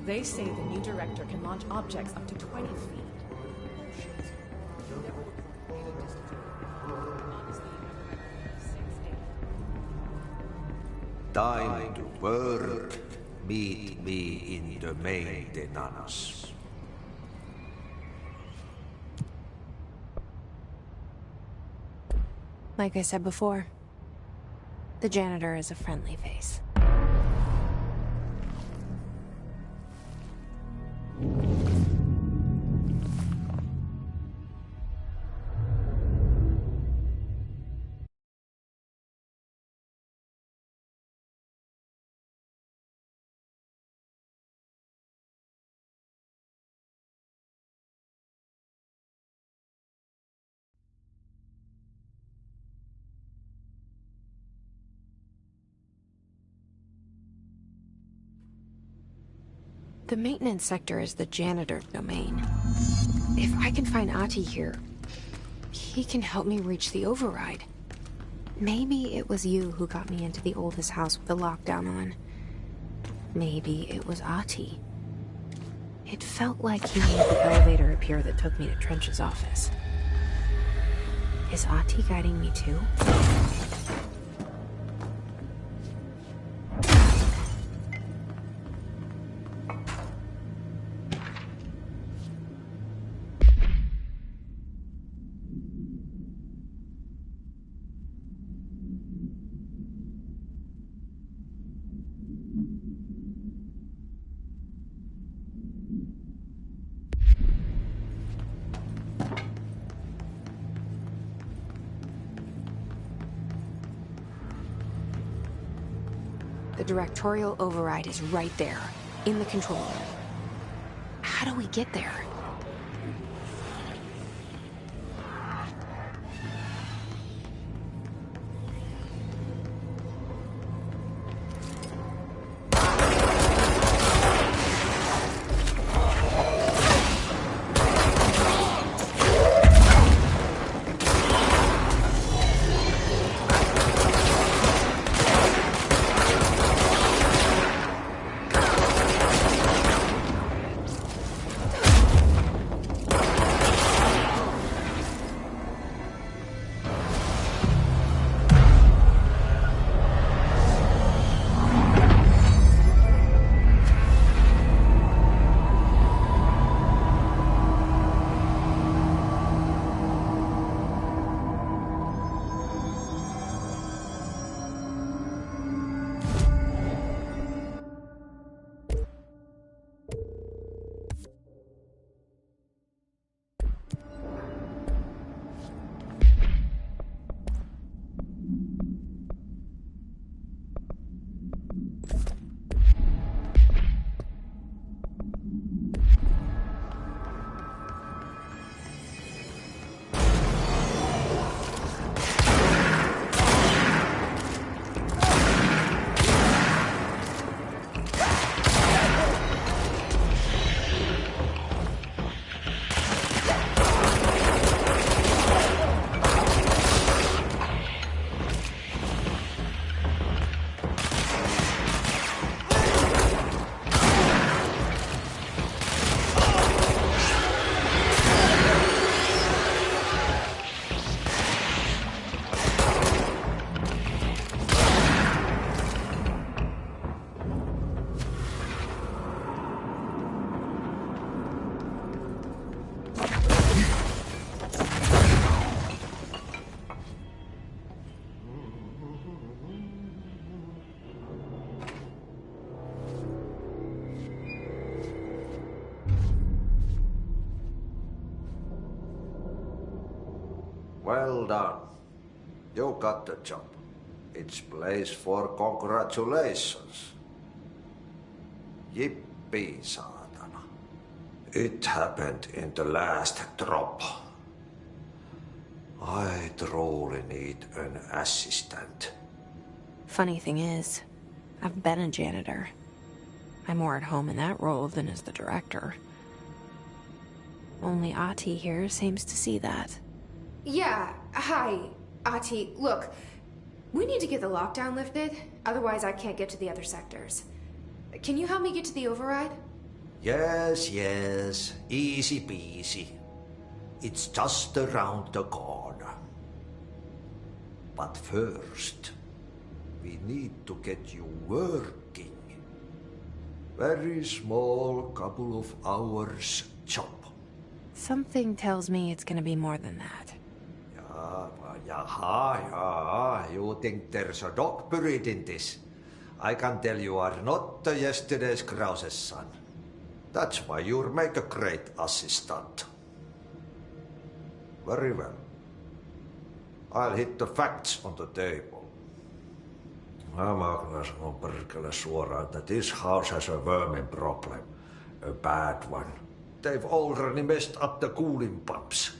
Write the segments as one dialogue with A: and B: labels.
A: They say the new director can launch objects up to 20 feet.
B: Time to work. Meet me in the maintenance.
C: Like I said before, the janitor is a friendly face. The maintenance sector is the janitor's domain. If I can find Ahti here, he can help me reach the override. Maybe it was you who got me into the oldest house with the lockdown on. Maybe it was Ahti. It felt like he made the elevator appear that took me to Trench's office. Is Ahti guiding me too? The directorial override is right there, in the control room. How do we get there?
B: Well done. You got the job. It's place for congratulations. Yippee, saatana. It happened in the last drop. I truly need an assistant.
C: Funny thing is, I've been a janitor. I'm more at home in that role than as the director. Only Ahti here seems to see that.
D: Yeah, hi, Ahti. Look, we need to get the lockdown lifted, otherwise I can't get to the other sectors. Can you help me get to the override?
B: Yes, yes. Easy peasy. It's just around the corner. But first, we need to get you working. Very small, couple of hours job.
C: Something tells me it's gonna be more than that.
B: Yeah. You think there's a dog buried in this? I can tell you are not yesterday's Krause's son. That's why you'll make a great assistant. Very well. I'll hit the facts on the table. Mä kyllä sanon perkele suoraan, että this house has a vermin problem. A bad one. They've already messed up the cooling pumps.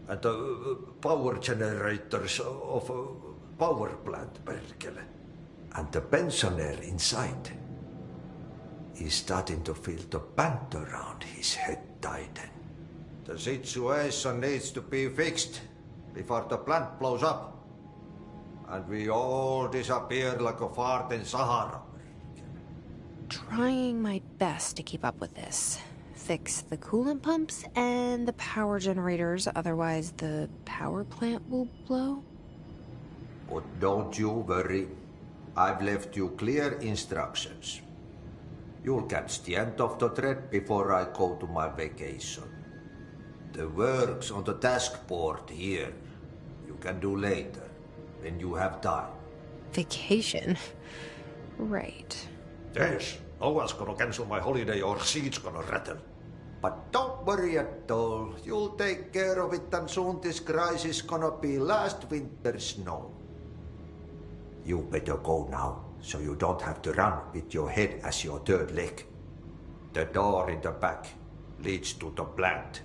B: And the power generators of a power plant, perkele. And the pensioner inside is starting to feel the band around his head tighten. The situation needs to be fixed before the plant blows up. And we all disappear like a fart in Sahara.
C: Trying my best to keep up with this. Fix the coolant pumps and the power generators, otherwise the power plant will blow?
B: But don't you worry. I've left you clear instructions. You'll catch the end of the thread before I go to my vacation. The work's on the task board here. You can do later, when you have time.
C: Vacation? Right.
B: Yes, no one's gonna cancel my holiday or seat's gonna rattle. But don't worry at all. You'll take care of it and soon this crisis gonna be last winter's snow. You better go now, so you don't have to run with your head as your third leg. The door in the back leads to the plant.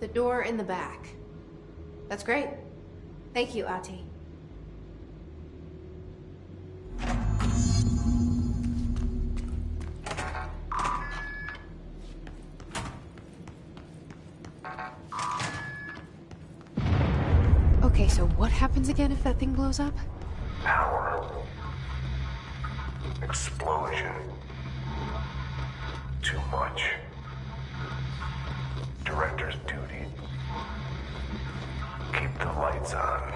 D: The door in the back. That's great. Thank you, Ati.
C: Okay, so what happens again if that thing blows up?
E: Power. Explosion. Too much. Director's duty. Keep the lights on.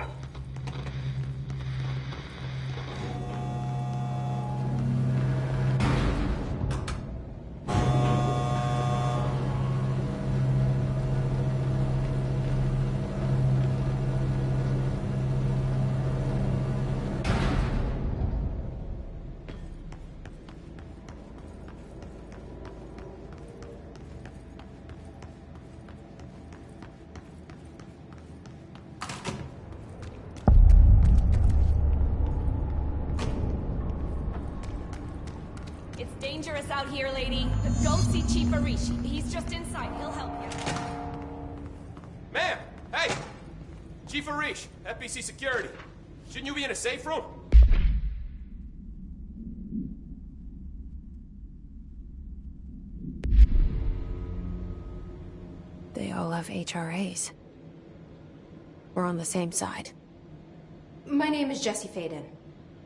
A: It's dangerous out here, lady. Go see Chief Arishi. He's just inside. He'll help you.
F: Ma'am! Hey! Chief Arish, FBC Security. Shouldn't you be in a safe room?
C: They all have HRAs. We're on the same side.
D: My name is Jesse Faden.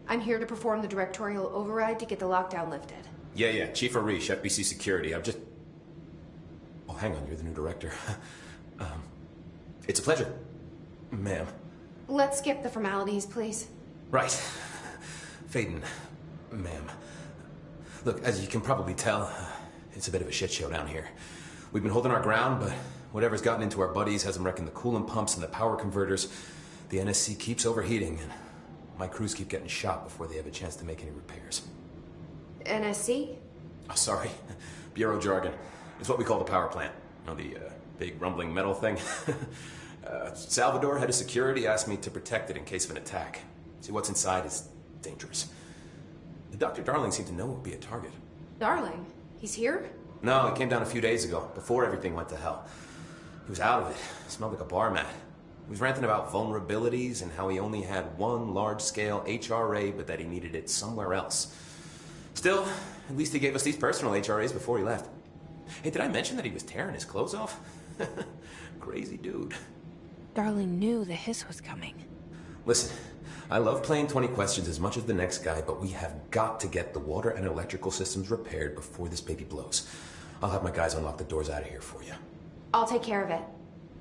D: I'm here to perform the directorial override to get the lockdown lifted.
F: Yeah, Chief Arish, FBC Security. Oh, hang on, you're the new director. It's a pleasure, ma'am.
D: Let's skip the formalities, please.
F: Right. Faden, ma'am. Look, as you can probably tell, it's a bit of a shit show down here. We've been holding our ground, but whatever's gotten into our buddies has them wrecking the coolant pumps and the power converters. The NSC keeps overheating, and my crews keep getting shot before they have a chance to make any repairs.
D: NSC?
F: Oh, sorry. Bureau jargon. It's what we call the power plant. You know, the big rumbling metal thing? Salvador, head of security, asked me to protect it in case of an attack. See, what's inside is dangerous. Dr. Darling seemed to know it would be a target.
D: Darling? He's here?
F: No, he came down a few days ago, before everything went to hell. He was out of it. Smelled like a bar mat. He was ranting about vulnerabilities and how he only had one large-scale HRA, but that he needed it somewhere else. Still, at least he gave us these personal HRAs before he left. Hey, did I mention that he was tearing his clothes off? Crazy dude.
C: Darling knew the hiss was coming.
F: Listen, I love playing 20 questions as much as the next guy, but we have got to get the water and electrical systems repaired before this baby blows. I'll have my guys unlock the doors out of here for you.
D: I'll take care of it.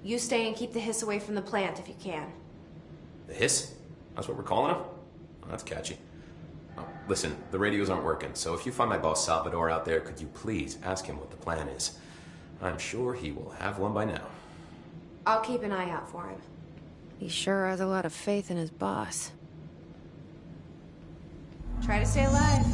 D: You stay and keep the hiss away from the plant if you can.
F: The hiss? That's what we're calling him? Oh, that's catchy. Oh, listen, the radios aren't working, so if you find my boss Salvador out there, could you please ask him what the plan is? I'm sure he will have one by now.
D: I'll keep an eye out for him.
C: He sure has a lot of faith in his boss.
D: Try to stay alive.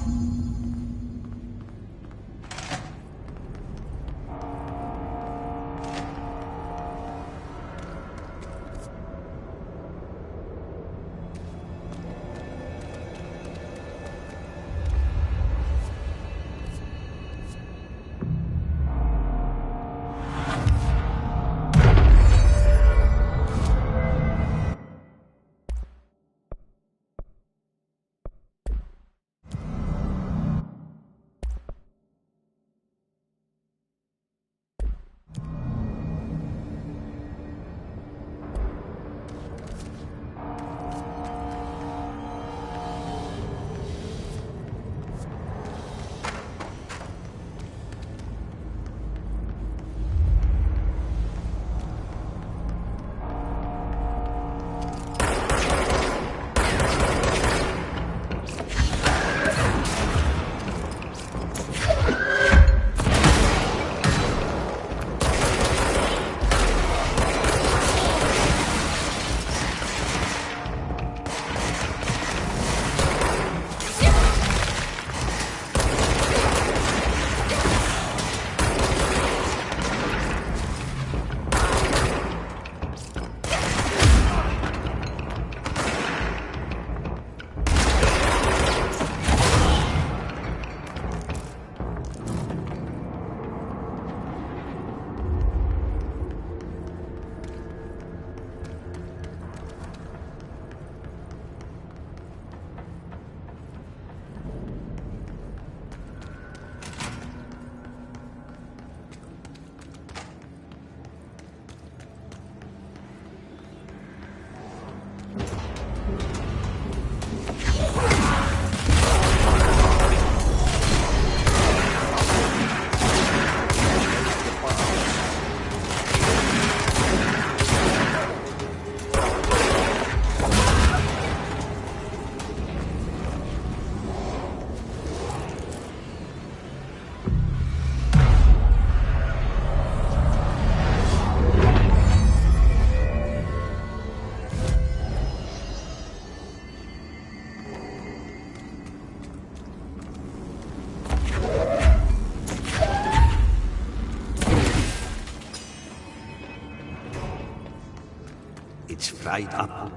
B: It's fried up.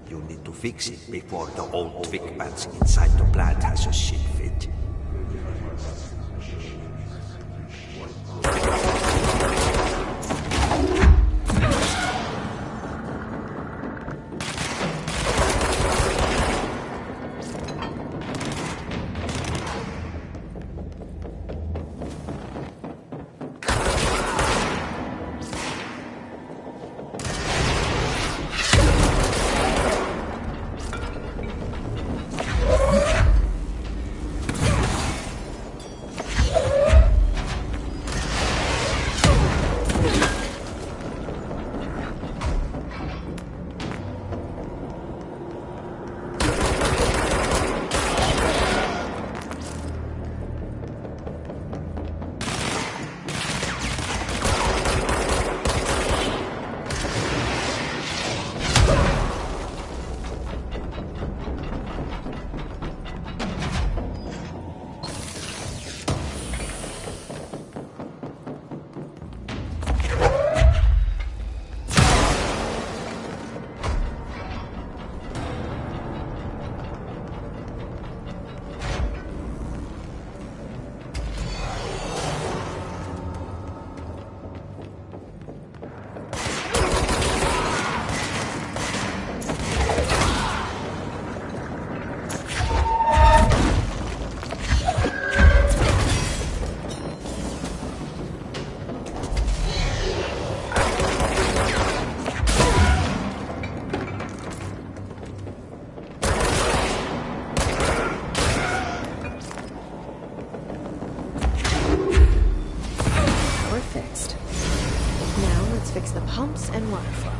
B: You need to fix it before the old twig bats inside the plant has a shit fit.
C: fixed. Now let's fix the pumps and water flow.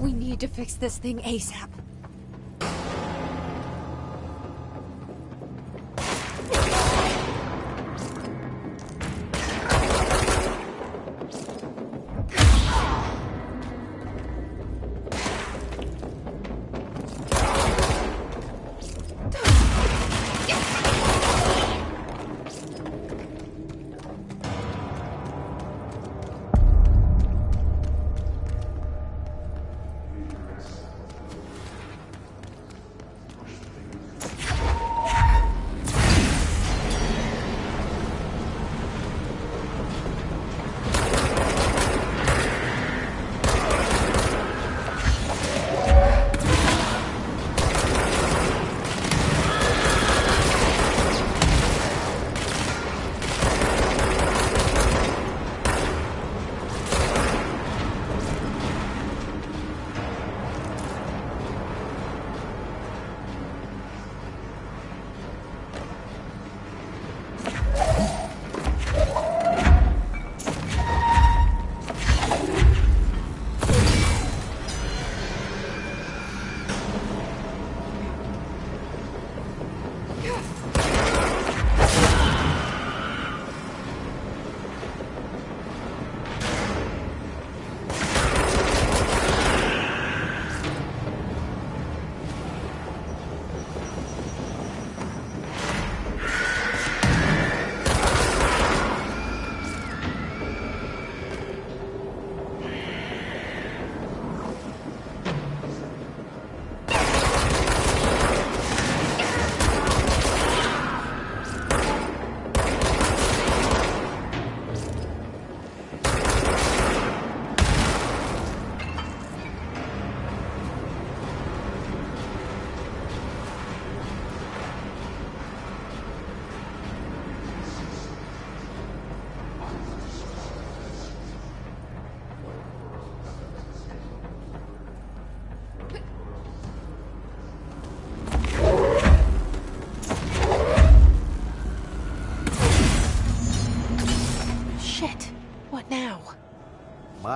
C: We need to fix this thing ASAP.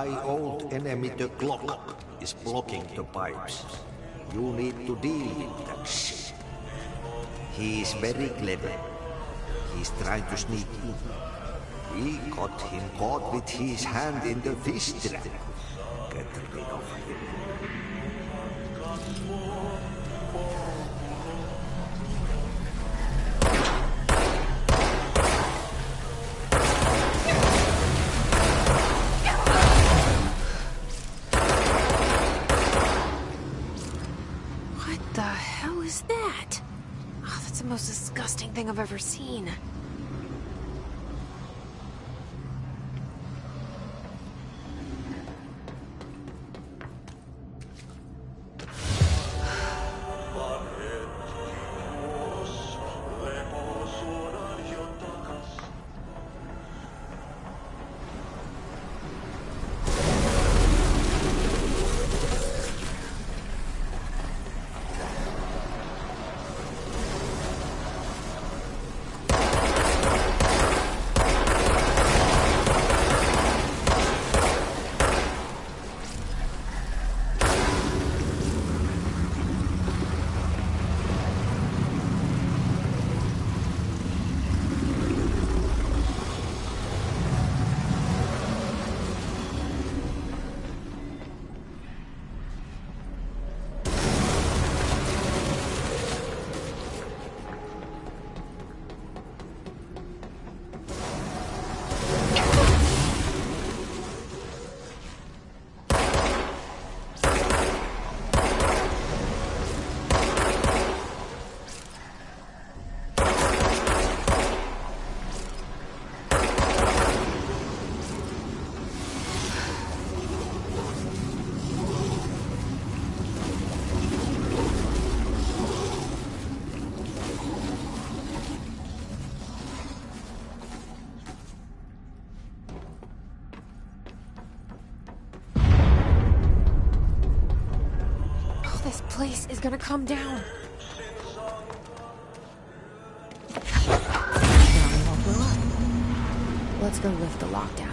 B: high old enemy the clock is blocking the pipes. You need to deal with that shit. He is very clever. He's trying to sneak in. We got him caught with his hand in the fish trap. Get rid of him.
C: What the hell is that? Oh, that's the most disgusting thing I've ever seen. This place is gonna come down. Let's go lift the lockdown.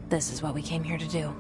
C: This is what we came here to do.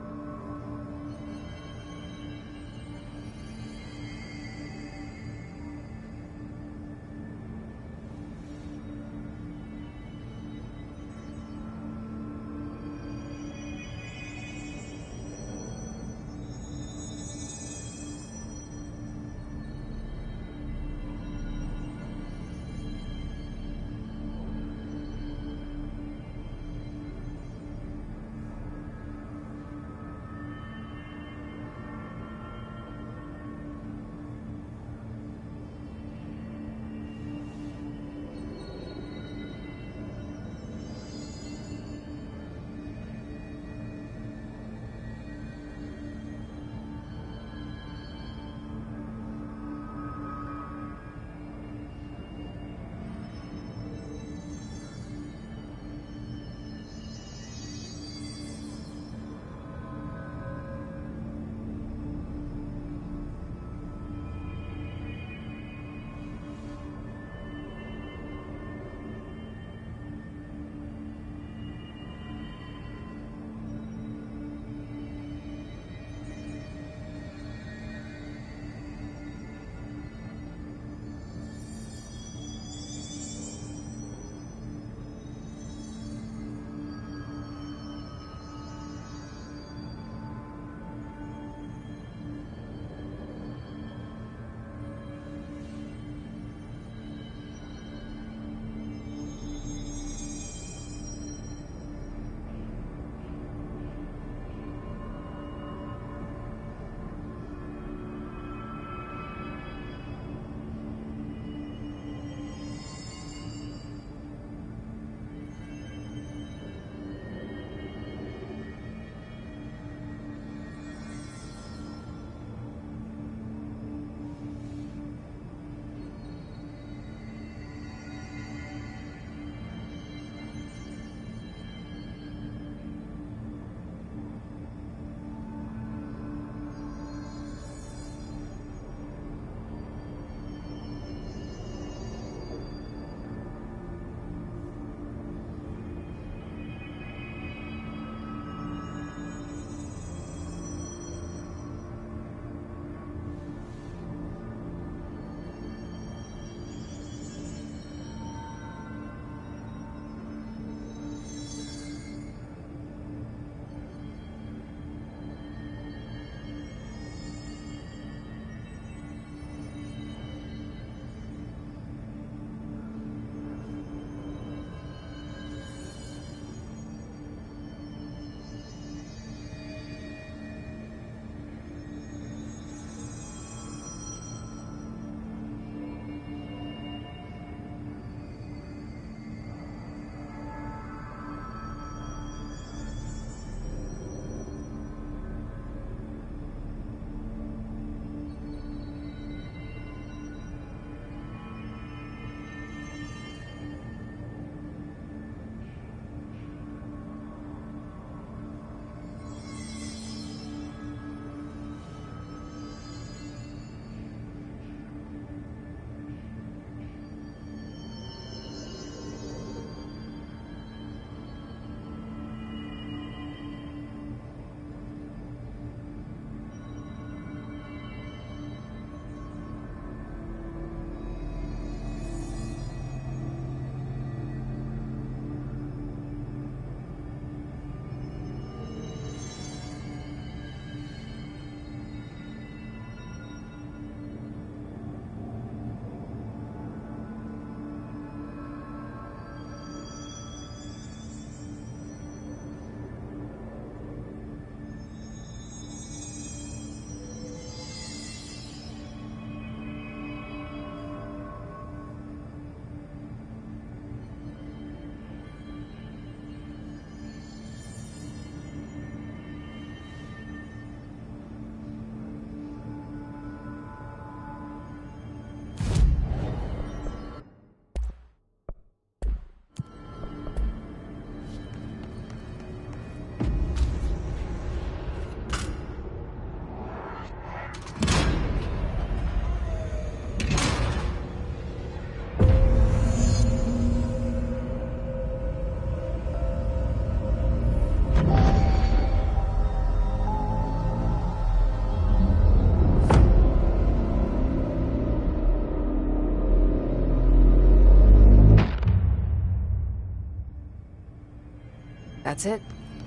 C: That's it.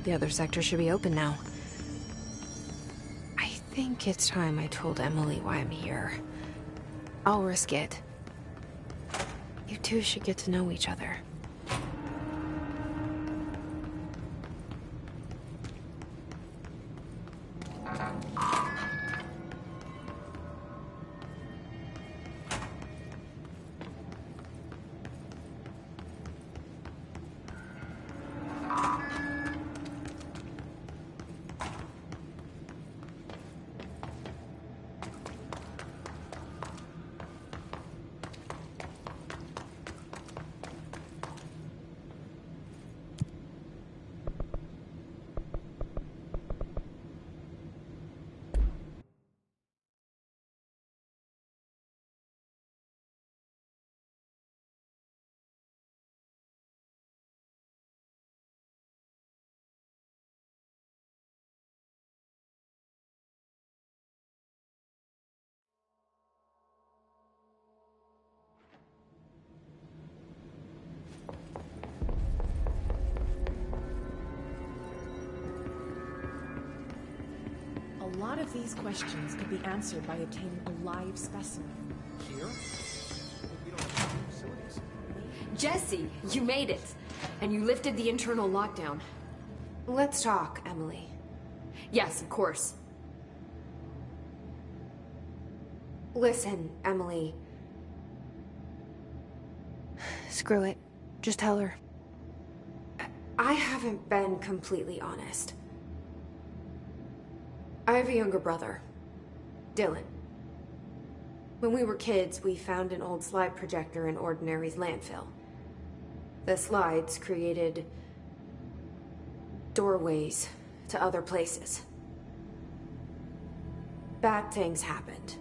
C: The other sector should be open now. I think it's time I told Emily why I'm here. I'll risk it. You two should get to know each other.
G: A lot of these questions could be answered by obtaining a live specimen.
F: Here? We don't have any facilities.
D: Jesse, you made it! And you lifted the internal lockdown.
C: Let's talk, Emily.
D: Yes, of course.
C: Listen, Emily. Screw it. Just tell her. I haven't been completely honest. I have a younger brother, Dylan. When we were kids, we found an old slide projector in Ordinary's landfill. The slides created doorways to other places. Bad things happened.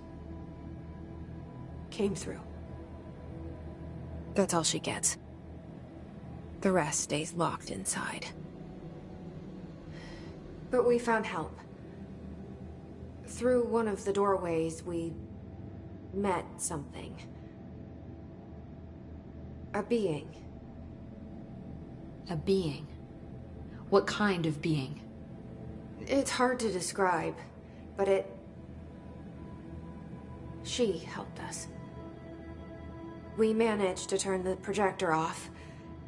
C: Came through. That's all she gets. The rest stays locked inside. But we found help. Through one of the doorways, we met something. A being.
D: A being? What kind of being?
C: It's hard to describe, but she helped us. We managed to turn the projector off.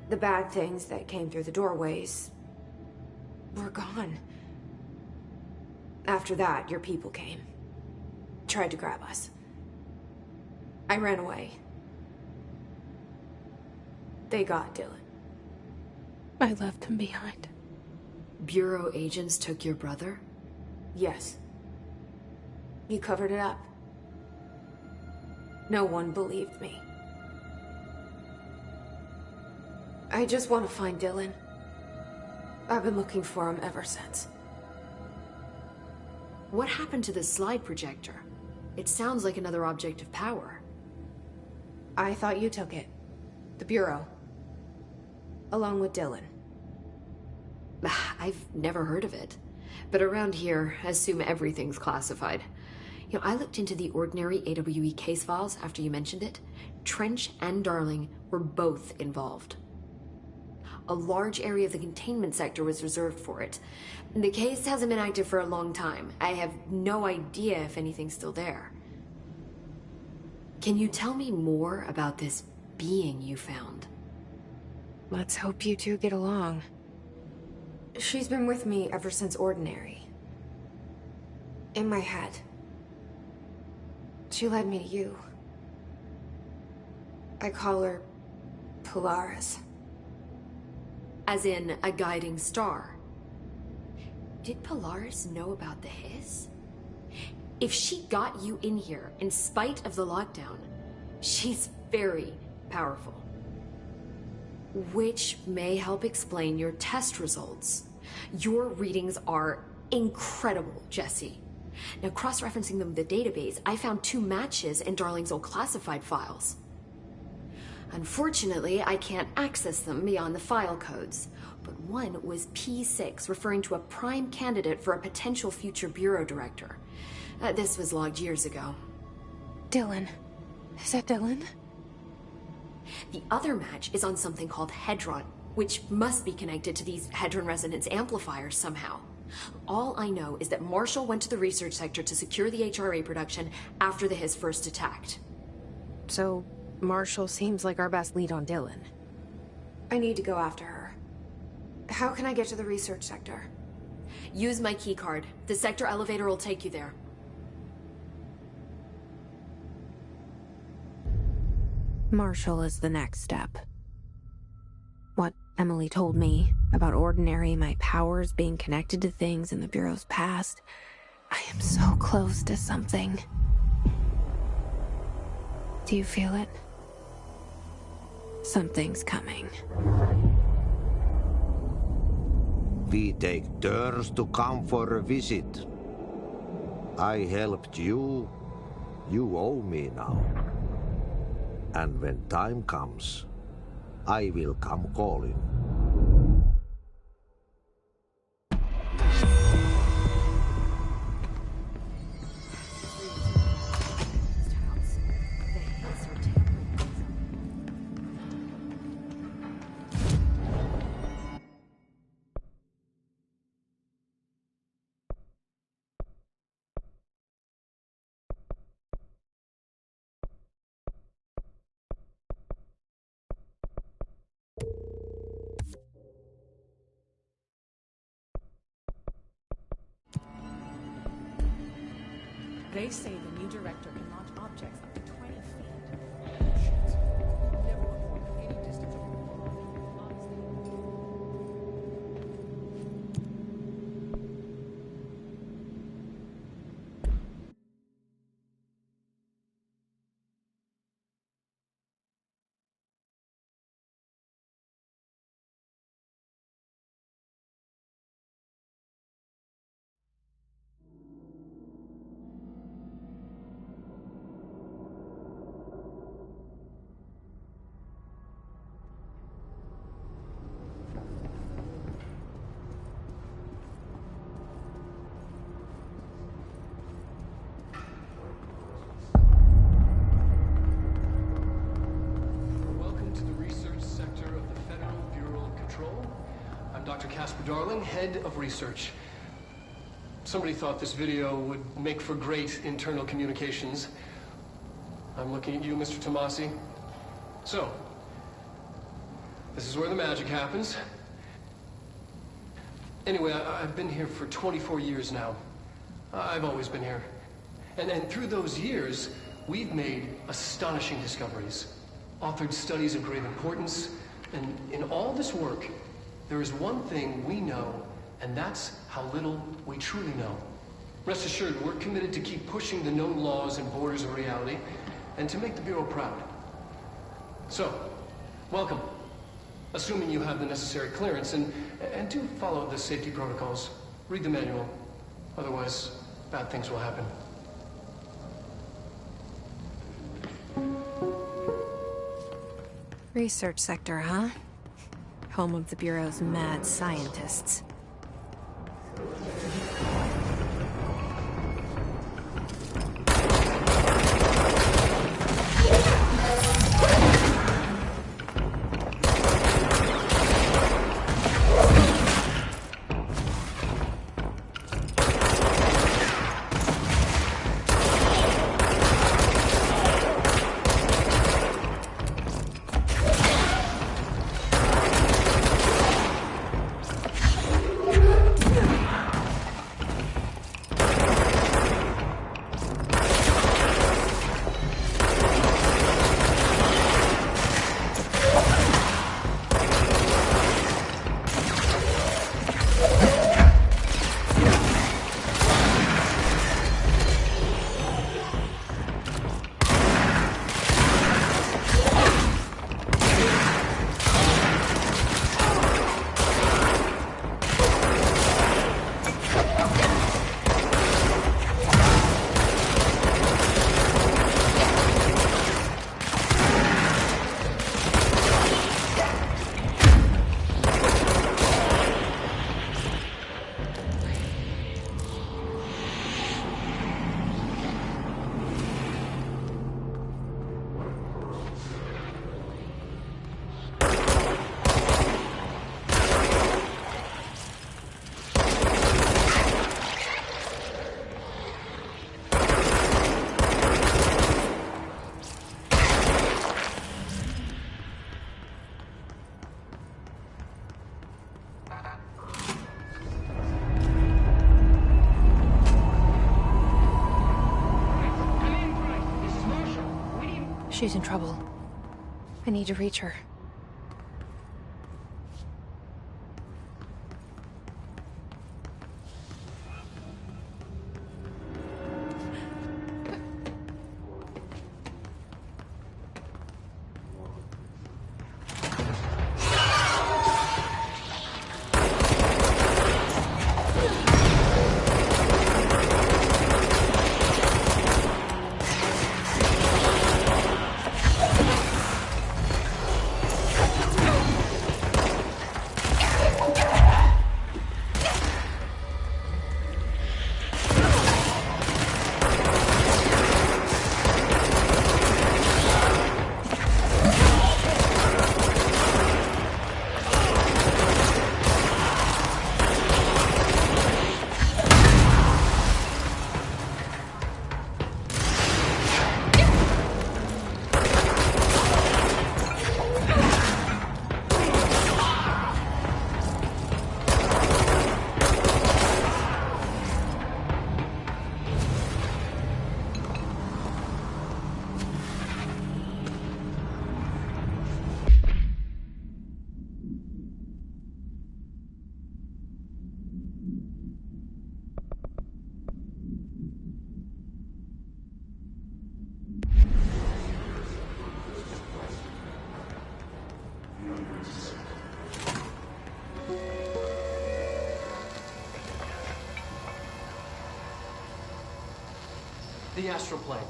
C: The bad things that came through the doorways were gone. After that, your people came. Tried to grab us. I ran away. They got Dylan. I left him behind.
D: Bureau agents took your brother?
C: Yes. You covered it up. No one believed me. I just want to find Dylan. I've been looking for him ever since.
D: What happened to the slide projector? It sounds like another object of power.
C: I thought you took it. The Bureau. Along with Dylan.
D: I've never heard of it. But around here, I assume everything's classified. You know, I looked into the Ordinary AWE case files after you mentioned it. Trench and Darling were both involved. A large area of the containment sector was reserved for it. The case hasn't been active for a long time. I have no idea if anything's still there. Can you tell me more about this being you found?
C: Let's hope you two get along. She's been with me ever since Ordinary. In my head. She led me to you. I call her Polaris.
D: As in a guiding star. Did Polaris know about the hiss? If she got you in here in spite of the lockdown, she's very powerful. Which may help explain your test results. Your readings are incredible, Jesse. Now, cross-referencing them with the database, I found 2 matches in Darling's old classified files. Unfortunately, I can't access them beyond the file codes, but one was P6, referring to a prime candidate for a potential future bureau director. This was logged years ago.
C: Dylan. Is that Dylan?
D: The other match is on something called Hedron. which must be connected to these Hedron resonance amplifiers somehow. All I know is that Marshall went to the research sector to secure the HRA production after the Hiss first attacked.
C: So, Marshall seems like our best lead on Dylan. I need to go after her. How can I get to the research sector?
D: Use my keycard. The sector elevator will take you there.
C: Marshall is the next step. What Emily told me about Ordinary, my powers being connected to things in the Bureau's past, I am so close to something. Do you feel it? Something's coming.
B: We take turns to come for a visit. I helped you. You owe me now. And when time comes, I will come calling.
G: They say the new director can launch objects up to 20 feet. Shit. Never before at any distance over the wall.
H: Darling, head of research. Somebody thought this video would make for great internal communications. I'm looking at you, Mr. Tomasi. So, this is where the magic happens. Anyway, I've been here for 24 years now. I've always been here. And through those years, we've made astonishing discoveries, authored studies of great importance, and in all this work, there is one thing we know, and that's how little we truly know. Rest assured, we're committed to keep pushing the known laws and borders of reality, and to make the Bureau proud. So, welcome. Assuming you have the necessary clearance, and do follow the safety protocols. Read the manual. Otherwise, bad things will happen.
C: Research sector, huh? Home of the Bureau's mad scientists. She's in trouble. I need to reach her.
H: The astral plane.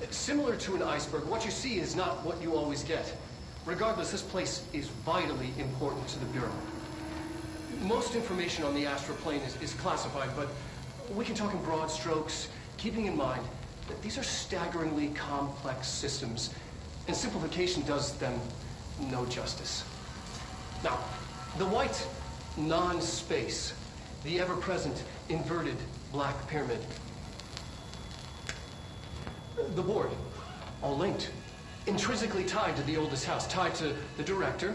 H: Similar to an iceberg, what you see is not what you always get. Regardless, this place is vitally important to the Bureau. Most information on the astral plane is classified, but we can talk in broad strokes, keeping in mind that these are staggeringly complex systems, and simplification does them no justice. Now, the white non-space, the ever-present inverted black pyramid, the board, all linked, intrinsically tied to the oldest house, tied to the director,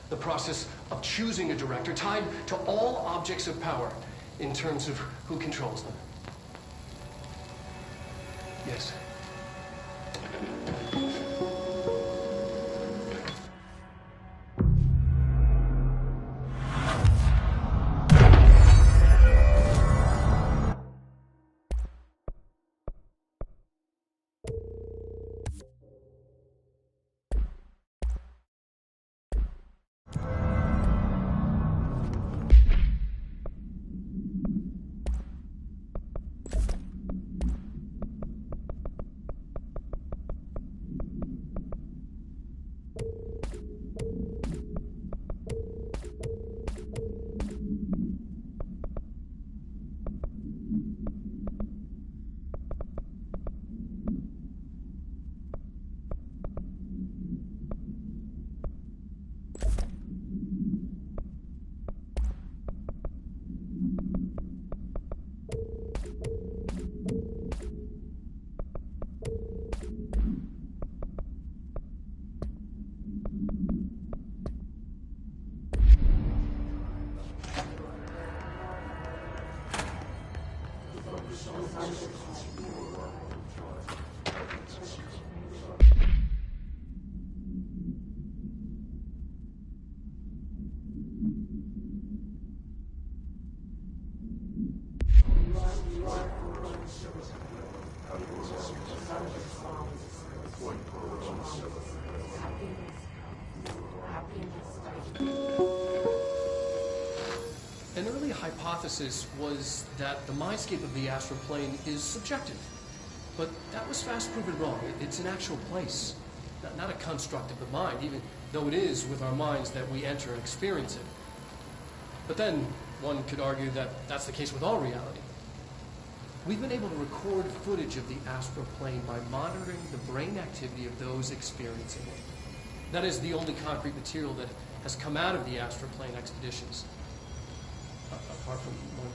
H: the process of choosing a director, tied to all objects of power in terms of who controls them. Yes. An early hypothesis was that the mindscape of the astral plane is subjective. But that was fast proven wrong. It's an actual place, not a construct of the mind, even though it is with our minds that we enter and experience it. But then one could argue that that's the case with all reality. We've been able to record footage of the astral plane by monitoring the brain activity of those experiencing it. That is the only concrete material that has come out of the astral plane expeditions. Apart from one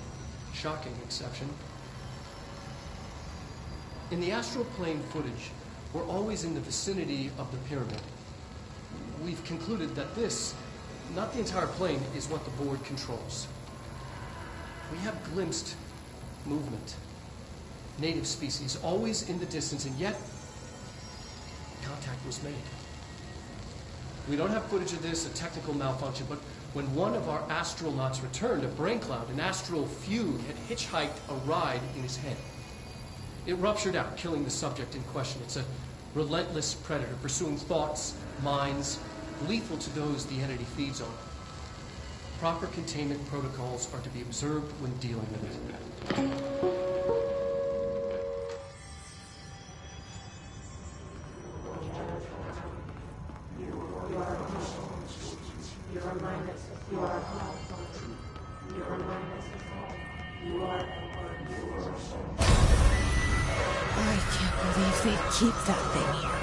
H: shocking exception. In the astral plane footage, we're always in the vicinity of the pyramid. We've concluded that this, not the entire plane, is what the board controls. We have glimpsed movement, native species, always in the distance, and yet contact was made. We don't have footage of this, a technical malfunction, but when one of our astronauts returned, a brain cloud, an astral fugue, had hitchhiked a ride in his head. It ruptured out, killing the subject in question. It's a relentless predator, pursuing thoughts, minds, lethal to those the entity feeds on. Proper containment protocols are to be observed when dealing with it.
C: I can't believe they keep that thing here.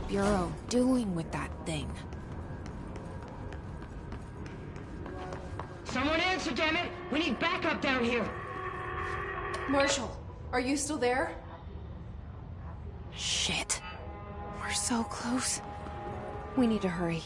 C: Bureau doing with that thing?
I: Someone answer, damn it! We need backup down here!
G: Marshall, are you still there?
C: Shit. We're so close. We need to hurry.